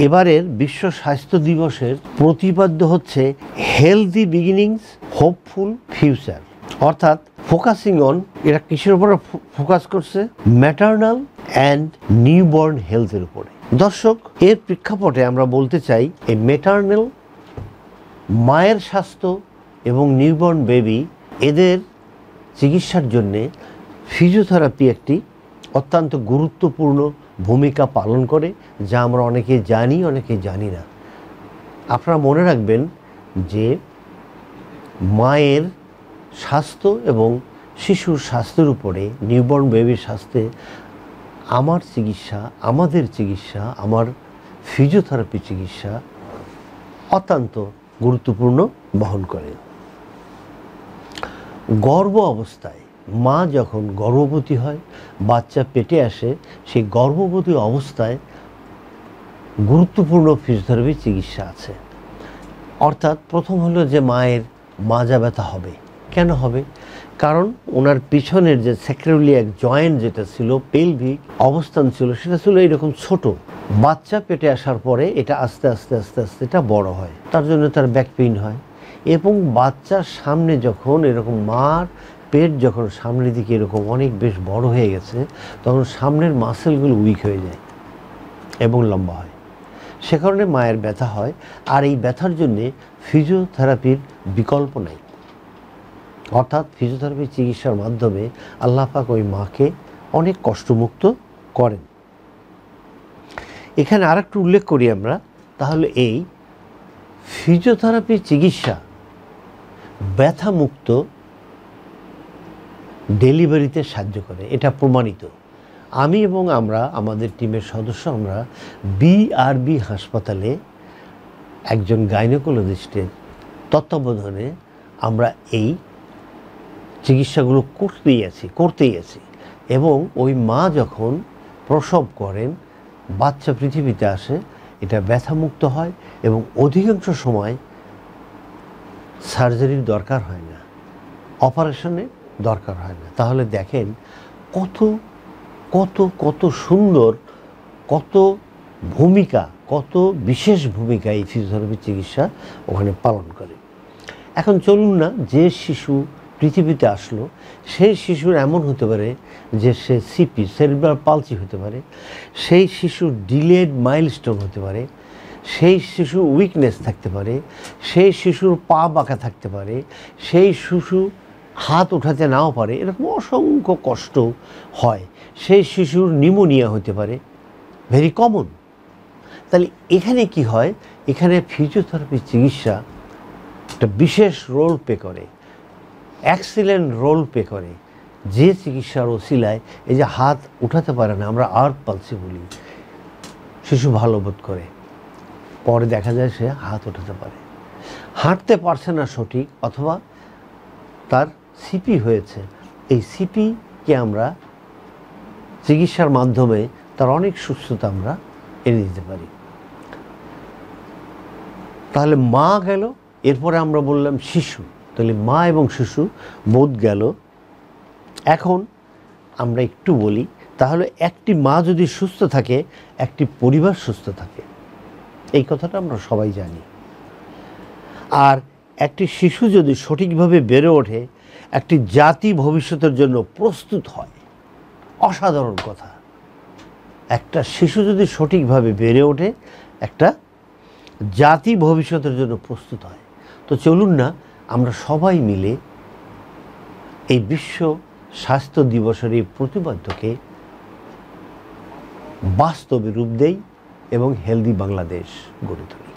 এবারের বিশ্ব স্বাস্থ্য দিবসের প্রতিপাদ্য হচ্ছে হেলদি বিগিনিংস হোপফুল ফিউচার, অর্থাৎ ফোকাসিং অন, এরা কিসের উপরে ফোকাস করছে? ম্যাটার্নাল অ্যান্ড নিউবর্ন হেলথের উপরে। দর্শক, এর প্রেক্ষাপটে আমরা বলতে চাই এই ম্যাটার্নাল, মায়ের স্বাস্থ্য এবং নিউবর্ন বেবি, এদের চিকিৎসার জন্যে ফিজিওথেরাপি একটি অত্যন্ত গুরুত্বপূর্ণ ভূমিকা পালন করে, যা আমরা অনেকে জানি, অনেকে জানি না। আপনারা মনে রাখবেন যে মায়ের স্বাস্থ্য এবং শিশুর স্বাস্থ্যের উপরে, নিউবর্ন বেবির স্বাস্থ্যে আমার চিকিৎসা, আমাদের চিকিৎসা, আমার ফিজিওথেরাপি চিকিৎসা অত্যন্ত গুরুত্বপূর্ণ বহন করে। গর্ভ অবস্থায় মা যখন গর্ভবতী হয়, বাচ্চা পেটে আসে, সেই গর্ভবতী অবস্থায় গুরুত্বপূর্ণ ফিজিওথেরাপি চিকিৎসা আছে। অর্থাৎ প্রথম হলো যে মায়ের মাজা ব্যথা হবে। কেন হবে? কারণ ওনার পিছনের যে স্যাক্রোইলিয়াক জয়েন্ট যেটা ছিল, পেলভিক অবস্থান ছিল, সেটা ছিল এরকম ছোট। বাচ্চা পেটে আসার পরে এটা আস্তে আস্তে আস্তে আস্তে এটা বড় হয়, তার জন্য তার ব্যাক পেইন হয়। এবং বাচ্চার সামনে যখন এরকম মার পেট যখন সামনের দিকে এরকম অনেক বেশ বড় হয়ে গেছে, তখন সামনের মাসেলগুলো উইক হয়ে যায় এবং লম্বা হয়, সে কারণে মায়ের ব্যথা হয়। আর এই ব্যথার জন্যে ফিজিওথেরাপির বিকল্প নাই। অর্থাৎ ফিজিওথেরাপি চিকিৎসার মাধ্যমে আল্লাহ পাক ওই মাকে অনেক কষ্টমুক্ত করেন। এখানে আরেকটু উল্লেখ করি আমরা, তাহলে এই ফিজিওথেরাপি চিকিৎসা ব্যথামুক্ত ডেলিভারিতে সাহায্য করে, এটা প্রমাণিত। আমি এবং আমরা, আমাদের টিমের সদস্য, আমরা বিআরবি হাসপাতালে একজন গাইনোকোলজিস্টের তত্ত্বাবধানে আমরা এই চিকিৎসাগুলো করতেই আছি। এবং ওই মা যখন প্রসব করেন, বাচ্চা পৃথিবীতে আসে, এটা ব্যথামুক্ত হয় এবং অধিকাংশ সময় সার্জারির দরকার হয় না, অপারেশনের দরকার হয় না। তাহলে দেখেন কত কত কত সুন্দর, কত ভূমিকা, কত বিশেষ ভূমিকা এই ফিজিওথেরাপি চিকিৎসা ওখানে পালন করে। এখন চলুন না, যে শিশু পৃথিবীতে আসলো সেই শিশুর এমন হতে পারে যে সে সিপি, সেরিব্রাল পালসি হতে পারে, সেই শিশুর ডিলেড মাইলস্টোন হতে পারে, সেই শিশুর উইকনেস থাকতে পারে, সেই শিশুর পা বাঁকা থাকতে পারে, সেই শিশু হাত উঠাতে নাও পারে, এরকম অসংখ্য কষ্ট হয়। সেই শিশুর নিউমোনিয়া হতে পারে, ভেরি কমন। তাহলে এখানে কি হয়? এখানে ফিজিওথেরাপি চিকিৎসা একটা বিশেষ রোল প্লে করে, এক্সিলেন্ট রোল প্লে করে। যে চিকিৎসার ওসিলায় এই যে হাত উঠাতে পারে না, আমরা আর্ট পালসি বলি, শিশু ভালো বোধ করে, পরে দেখা যায় সে হাত উঠাতে পারে, হাঁটতে পারছে না সঠিক, অথবা তার সিপি হয়েছে। এই সিপিকে আমরা চিকিৎসার মাধ্যমে তার অনেক সুস্থতা আমরা এনে দিতে পারি। তাহলে মা গেল, এরপরে আমরা বললাম শিশু। তাহলে মা এবং শিশু বোধ গেল। এখন আমরা একটু বলি, তাহলে একটি মা যদি সুস্থ থাকে, একটি পরিবার সুস্থ থাকে, এই কথাটা আমরা সবাই জানি। আর একটি শিশু যদি সঠিকভাবে বেড়ে ওঠে, একটি জাতি ভবিষ্যতের জন্য প্রস্তুত হয়। অসাধারণ কথা। একটা শিশু যদি সঠিকভাবে বেড়ে ওঠে, একটা জাতি ভবিষ্যতের জন্য প্রস্তুত হয়। তো চলুন না আমরা সবাই মিলে এই বিশ্ব স্বাস্থ্য দিবসের এই প্রতিপাদ্যকে বাস্তবে রূপ দেই এবং হেলদি বাংলাদেশ গড়ে তুলি।